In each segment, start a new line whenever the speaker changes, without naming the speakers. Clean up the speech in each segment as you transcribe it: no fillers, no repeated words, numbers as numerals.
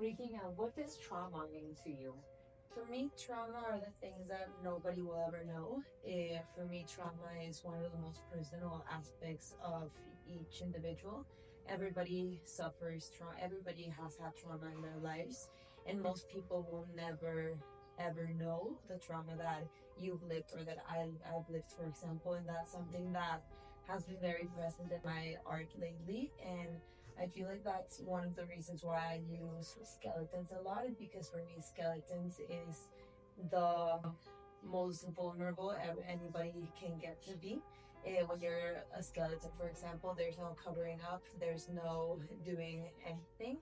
Regina, what does trauma mean to you?
For me, trauma are the things that nobody will ever know. For me, trauma is one of the most personal aspects of each individual. Everybody suffers trauma, everybody has had trauma in their lives, and most people will never ever know the trauma that you've lived or that I've lived, for example. And that's something that has been very present in my art lately. And I feel like that's one of the reasons why I use skeletons a lot, is because for me, skeletons is the most vulnerable anybody can get to be. When you're a skeleton, for example, there's no covering up, there's no doing anything.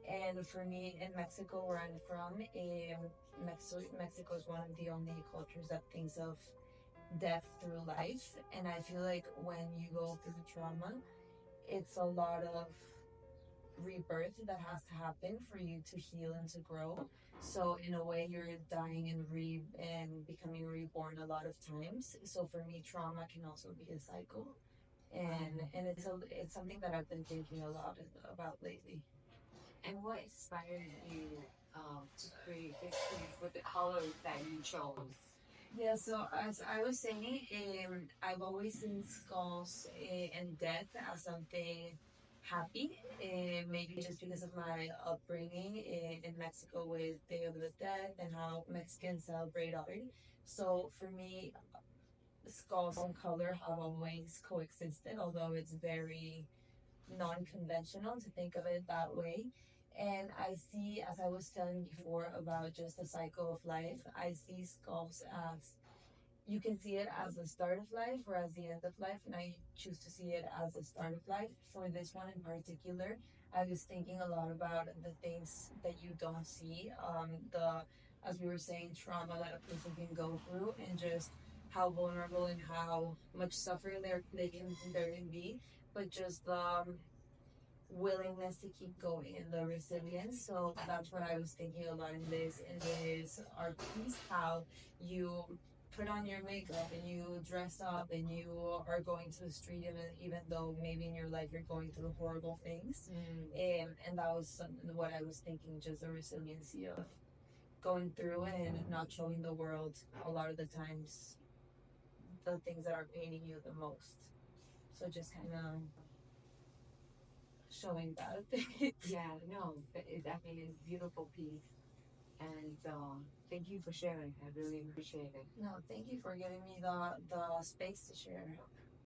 And for me, in Mexico, where I'm from, Mexico is one of the only cultures that thinks of death through life. And I feel like when you go through trauma, it's a lot of rebirth that has to happen for you to heal and to grow. So in a way, you're dying and becoming reborn a lot of times. So for me, trauma can also be a cycle, and it's something that I've been thinking a lot about lately.
And what inspired you to create this piece with the colors that you chose?
Yeah, so as I was saying, I've always seen skulls and death as something happy, maybe just because of my upbringing in Mexico with Day of the Dead and how Mexicans celebrate art. So for me, skulls and color have always coexisted, although it's very non-conventional to think of it that way. And I see, as I was telling before about just the cycle of life, I see skulls as, you can see it as the start of life or as the end of life, and I choose to see it as the start of life. For this one in particular, I was thinking a lot about the things that you don't see, the, as we were saying, trauma that a person can go through, and just how vulnerable and how much suffering there can be, but just the willingness to keep going and the resilience. So that's what I was thinking a lot in this art piece, how you put on your makeup and you dress up and you are going to the street, even though maybe in your life you're going through horrible things. And that was what I was thinking, just the resiliency of going through and not showing the world a lot of the times the things that are paining you the most. So just kind of showing that.
Yeah, no, I mean, it's a beautiful piece. And thank you for sharing. I really appreciate it.
No, thank you for giving me the space to share.